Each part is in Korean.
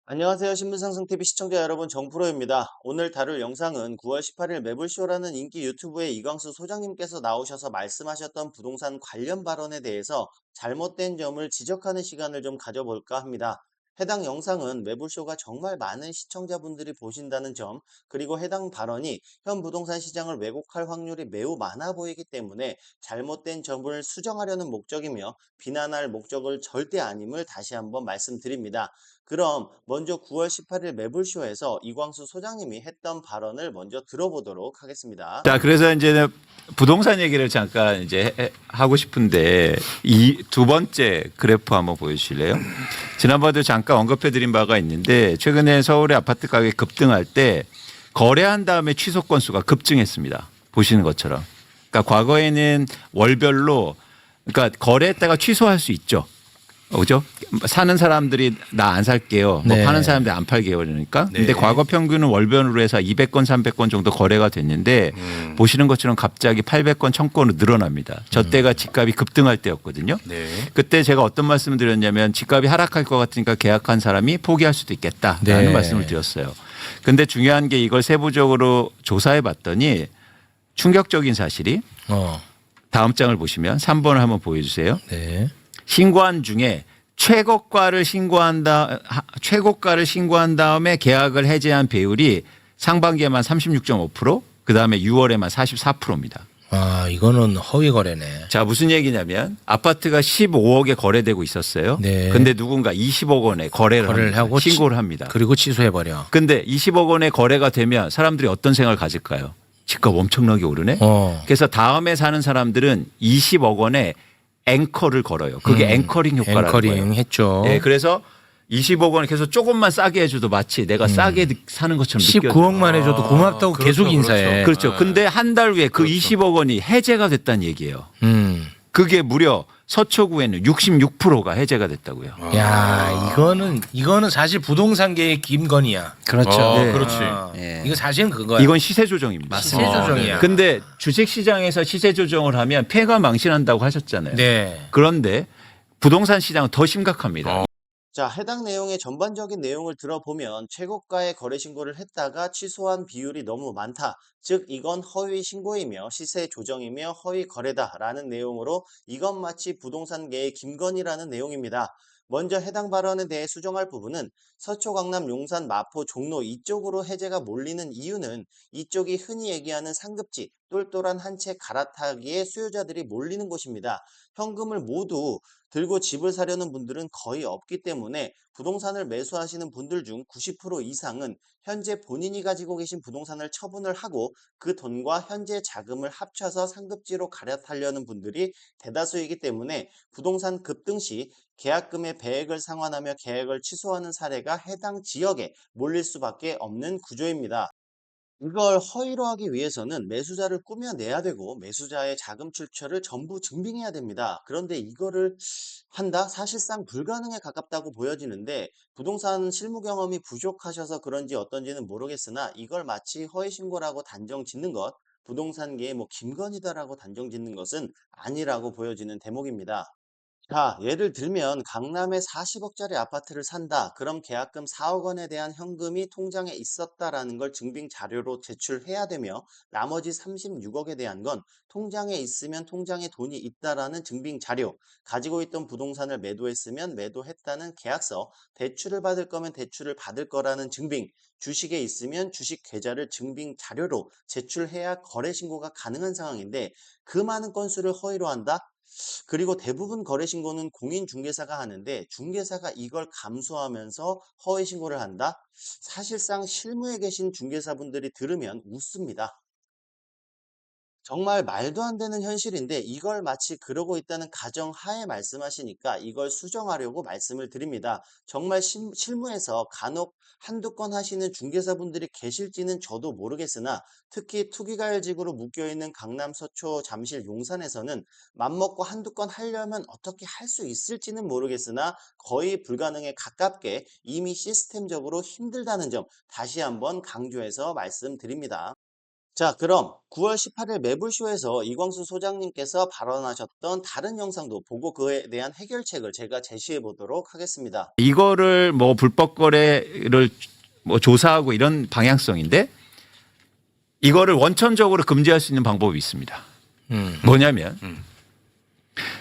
안녕하세요. 신문상승TV 시청자 여러분, 정프로입니다. 오늘 다룰 영상은 9월 18일 매불쇼라는 인기 유튜브의 이광수 소장님께서 나오셔서 말씀하셨던 부동산 관련 발언에 대해서 잘못된 점을 지적하는 시간을 좀 가져볼까 합니다. 해당 영상은 매불쇼가 정말 많은 시청자분들이 보신다는 점, 그리고 해당 발언이 현 부동산 시장을 왜곡할 확률이 매우 많아 보이기 때문에 잘못된 점을 수정하려는 목적이며 비난할 목적을 절대 아님을 다시 한번 말씀드립니다. 그럼 먼저 9월 18일 매불쇼에서 이광수 소장님이 했던 발언을 먼저 들어보도록 하겠습니다. 자, 그래서 이제 부동산 얘기를 잠깐 이제 하고 싶은데 이 두 번째 그래프 한번 보여주실래요? 지난번에도 잠깐 언급해 드린 바가 있는데 최근에 서울의 아파트 가격이 급등할 때 거래한 다음에 취소 건수가 급증했습니다. 보시는 것처럼. 그러니까 과거에는 월별로 그러니까 거래했다가 취소할 수 있죠. 그죠? 사는 사람들이 나 안 살게요. 뭐 네. 파는 사람들이 안 팔게요. 그러니까. 근데 네. 과거 평균은 월변으로 해서 200건, 300건 정도 거래가 됐는데 보시는 것처럼 갑자기 800건, 1000건으로 늘어납니다. 저 때가 집값이 급등할 때였거든요. 네. 그때 제가 어떤 말씀을 드렸냐면 집값이 하락할 것 같으니까 계약한 사람이 포기할 수도 있겠다라는 네. 말씀을 드렸어요. 근데 중요한 게 이걸 세부적으로 조사해 봤더니 충격적인 사실이 다음 장을 보시면 3번을 한번 보여주세요. 네. 신고한 중에 최고가를 신고한 다음에 계약을 해제한 배율이 상반기에만 36.5%, 그다음에 6월에만 44%입니다. 아, 이거는 허위 거래네. 자, 무슨 얘기냐면 아파트가 15억에 거래되고 있었어요. 네. 근데 누군가 20억 원에 거래를 합니다. 하고 신고를 합니다. 그리고 취소해 버려. 근데 20억 원에 거래가 되면 사람들이 어떤 생각을 가질까요? 집값 엄청나게 오르네. 그래서 다음에 사는 사람들은 20억 원에 앵커를 걸어요. 그게 앵커링 효과라는 거예요. 앵커링 했죠. 네, 그래서 20억 원 계속 조금만 싸게 해줘도 마치 내가 싸게 사는 것처럼 느껴져요. 19억만 해줘도 고맙다고 그렇죠, 계속 인사해. 그렇죠. 근데 한 달 후에 그 20억 원이 해제가 됐다는 얘기예요. 그게 무려 서초구에는 66%가 해제가 됐다고요. 야, 이거는 사실 부동산계의 김건희야. 그렇죠. 네. 그렇지. 네. 이거 사실은 그거야. 이건 시세 조정입니다. 시세 조정이야. 근데 주식 시장에서 시세 조정을 하면 폐가 망신한다고 하셨잖아요. 네. 그런데 부동산 시장은 더 심각합니다. 자, 해당 내용의 전반적인 내용을 들어보면 최고가의 거래 신고를 했다가 취소한 비율이 너무 많다. 즉 이건 허위 신고이며 시세 조정이며 허위 거래다라는 내용으로 이건 마치 부동산계의 김건희라는 내용입니다. 먼저 해당 발언에 대해 수정할 부분은 서초, 강남, 용산, 마포, 종로 이쪽으로 해제가 몰리는 이유는 이쪽이 흔히 얘기하는 상급지, 똘똘한 한 채 갈아타기에 수요자들이 몰리는 곳입니다. 현금을 모두 들고 집을 사려는 분들은 거의 없기 때문에 부동산을 매수하시는 분들 중 90% 이상은 현재 본인이 가지고 계신 부동산을 처분을 하고 그 돈과 현재 자금을 합쳐서 상급지로 갈아타려는 분들이 대다수이기 때문에 부동산 급등 시 계약금의 배액을 상환하며 계약을 취소하는 사례가 해당 지역에 몰릴 수밖에 없는 구조입니다. 이걸 허위로 하기 위해서는 매수자를 꾸며내야 되고 매수자의 자금 출처를 전부 증빙해야 됩니다. 그런데 이거를 한다? 사실상 불가능에 가깝다고 보여지는데 부동산 실무 경험이 부족하셔서 그런지 어떤지는 모르겠으나 이걸 마치 허위 신고라고 단정 짓는 것, 부동산계의 뭐 김건희다라고 단정 짓는 것은 아니라고 보여지는 대목입니다. 자, 예를 들면 강남에 40억짜리 아파트를 산다. 그럼 계약금 4억 원에 대한 현금이 통장에 있었다라는 걸 증빙 자료로 제출해야 되며 나머지 36억에 대한 건 통장에 있으면 통장에 돈이 있다라는 증빙 자료, 가지고 있던 부동산을 매도했으면 매도했다는 계약서, 대출을 받을 거면 대출을 받을 거라는 증빙, 주식에 있으면 주식 계좌를 증빙 자료로 제출해야 거래 신고가 가능한 상황인데 그 많은 건수를 허위로 한다? 그리고 대부분 거래 신고는 공인중개사가 하는데 중개사가 이걸 감수하면서 허위 신고를 한다? 사실상 실무에 계신 중개사분들이 들으면 웃습니다. 정말 말도 안 되는 현실인데 이걸 마치 그러고 있다는 가정하에 말씀하시니까 이걸 수정하려고 말씀을 드립니다. 정말 실무에서 간혹 한두 건 하시는 중개사분들이 계실지는 저도 모르겠으나 특히 투기과열직으로 묶여있는 강남, 서초, 잠실, 용산에서는 맘먹고 한두 건 하려면 어떻게 할 수 있을지는 모르겠으나 거의 불가능에 가깝게 이미 시스템적으로 힘들다는 점 다시 한번 강조해서 말씀드립니다. 자, 그럼 9월 18일 매불쇼에서 이광수 소장님께서 발언하셨던 다른 영상도 보고 그에 대한 해결책을 제가 제시해 보도록 하겠습니다. 이거를 뭐 불법 거래를 뭐 조사하고 이런 방향성인데 이거를 원천적으로 금지할 수 있는 방법이 있습니다. 뭐냐면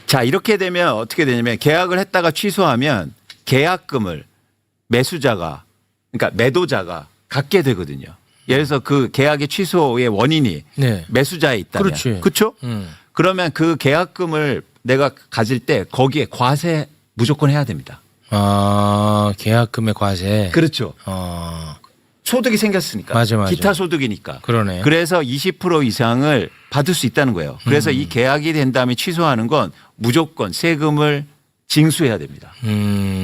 자, 이렇게 되면 어떻게 되냐면 계약을 했다가 취소하면 계약금을 매수자가 그러니까 매도자가 갖게 되거든요. 예를 들어서 그 계약의 취소의 원인이 네. 매수자에 있다면 그렇지. 그렇죠? 그러면 그 계약금을 내가 가질 때 거기에 과세 무조건 해야 됩니다. 아, 계약금의 과세. 그렇죠. 어, 소득이 생겼으니까. 맞아, 맞아. 기타 소득이니까. 그러네. 그래서 20% 이상을 받을 수 있다는 거예요. 그래서 이 계약이 된 다음에 취소하는 건 무조건 세금을 징수해야 됩니다.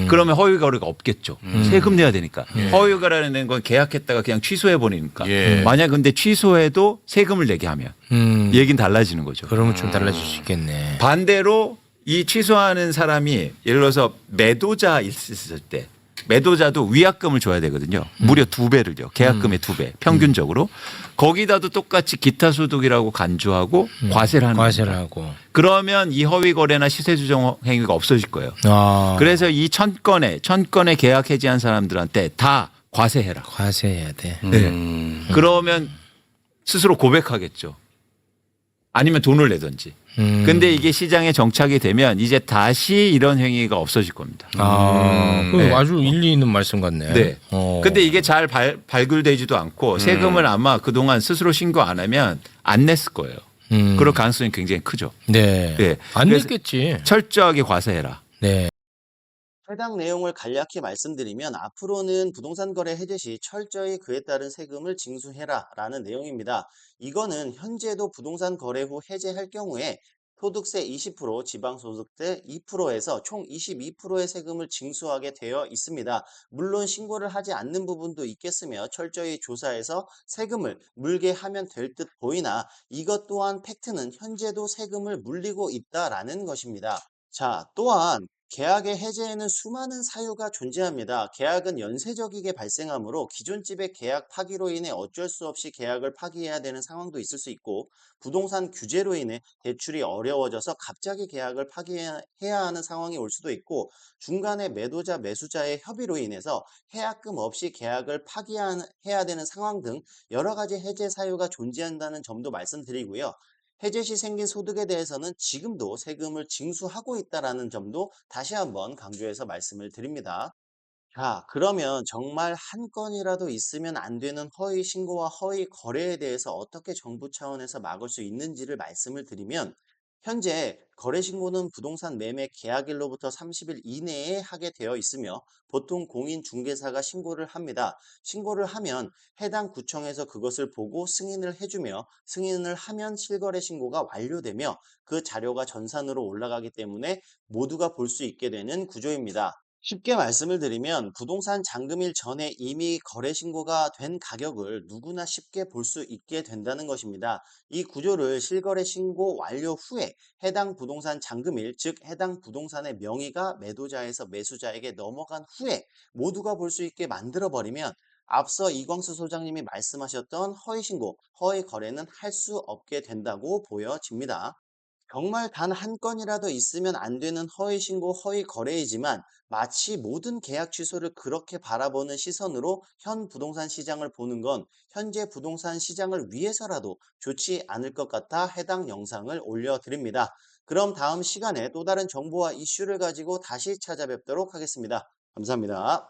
그러면 허위 거래가 없겠죠. 세금 내야 되니까. 허위 거래라는 건 계약했다가 그냥 취소해 버리니까. 예. 만약 근데 취소해도 세금을 내게 하면 얘기는 달라지는 거죠. 그러면 좀 달라질 수 있겠네. 반대로 이 취소하는 사람이 예를 들어서 매도자 있을 때 매도자도 위약금을 줘야 되거든요. 무려 2배를요. 계약금의 2배 평균적으로. 거기다도 똑같이 기타 소득이라고 간주하고 과세를 하는 과세를 겁니다. 하고. 그러면 이 허위 거래나 시세 조정 행위가 없어질 거예요. 아, 그래서 이 1000건에 계약 해지한 사람들한테 다 과세해라. 과세해야 돼. 네. 그러면 스스로 고백하겠죠. 아니면 돈을 내든지. 근데 이게 시장에 정착이 되면 이제 다시 이런 행위가 없어질 겁니다. 아, 그 네. 아주 일리 있는 말씀 같네. 네. 어. 근데 이게 잘 발굴되지도 않고 세금을 아마 그동안 스스로 신고 안 하면 안 냈을 거예요. 그럴 가능성이 굉장히 크죠. 네. 네. 안 그래서 냈겠지. 철저하게 과세해라. 네. 해당 내용을 간략히 말씀드리면 앞으로는 부동산 거래 해제 시 철저히 그에 따른 세금을 징수해라 라는 내용입니다. 이거는 현재도 부동산 거래 후 해제할 경우에 소득세 20%, 지방소득세 2%에서 총 22%의 세금을 징수하게 되어 있습니다. 물론 신고를 하지 않는 부분도 있겠으며 철저히 조사해서 세금을 물게 하면 될 듯 보이나 이것 또한 팩트는 현재도 세금을 물리고 있다라는 것입니다. 자, 또한 계약의 해제에는 수많은 사유가 존재합니다. 계약은 연쇄적이게 발생하므로 기존 집의 계약 파기로 인해 어쩔 수 없이 계약을 파기해야 되는 상황도 있을 수 있고 부동산 규제로 인해 대출이 어려워져서 갑자기 계약을 파기해야 하는 상황이 올 수도 있고 중간에 매도자 매수자의 협의로 인해서 해약금 없이 계약을 파기해야 되는 상황 등 여러 가지 해제 사유가 존재한다는 점도 말씀드리고요. 해제 시 생긴 소득에 대해서는 지금도 세금을 징수하고 있다는 점도 다시 한번 강조해서 말씀을 드립니다. 자, 그러면 정말 한 건이라도 있으면 안 되는 허위 신고와 허위 거래에 대해서 어떻게 정부 차원에서 막을 수 있는지를 말씀을 드리면 현재 거래 신고는 부동산 매매 계약일로부터 30일 이내에 하게 되어 있으며 보통 공인중개사가 신고를 합니다. 신고를 하면 해당 구청에서 그것을 보고 승인을 해주며 승인을 하면 실거래 신고가 완료되며 그 자료가 전산으로 올라가기 때문에 모두가 볼 수 있게 되는 구조입니다. 쉽게 말씀을 드리면 부동산 잔금일 전에 이미 거래 신고가 된 가격을 누구나 쉽게 볼 수 있게 된다는 것입니다. 이 구조를 실거래 신고 완료 후에 해당 부동산 잔금일, 즉 해당 부동산의 명의가 매도자에서 매수자에게 넘어간 후에 모두가 볼 수 있게 만들어버리면 앞서 이광수 소장님이 말씀하셨던 허위 신고, 허위 거래는 할 수 없게 된다고 보여집니다. 정말 단 한 건이라도 있으면 안 되는 허위 신고, 허위 거래이지만 마치 모든 계약 취소를 그렇게 바라보는 시선으로 현 부동산 시장을 보는 건 현재 부동산 시장을 위해서라도 좋지 않을 것 같아 해당 영상을 올려드립니다. 그럼 다음 시간에 또 다른 정보와 이슈를 가지고 다시 찾아뵙도록 하겠습니다. 감사합니다.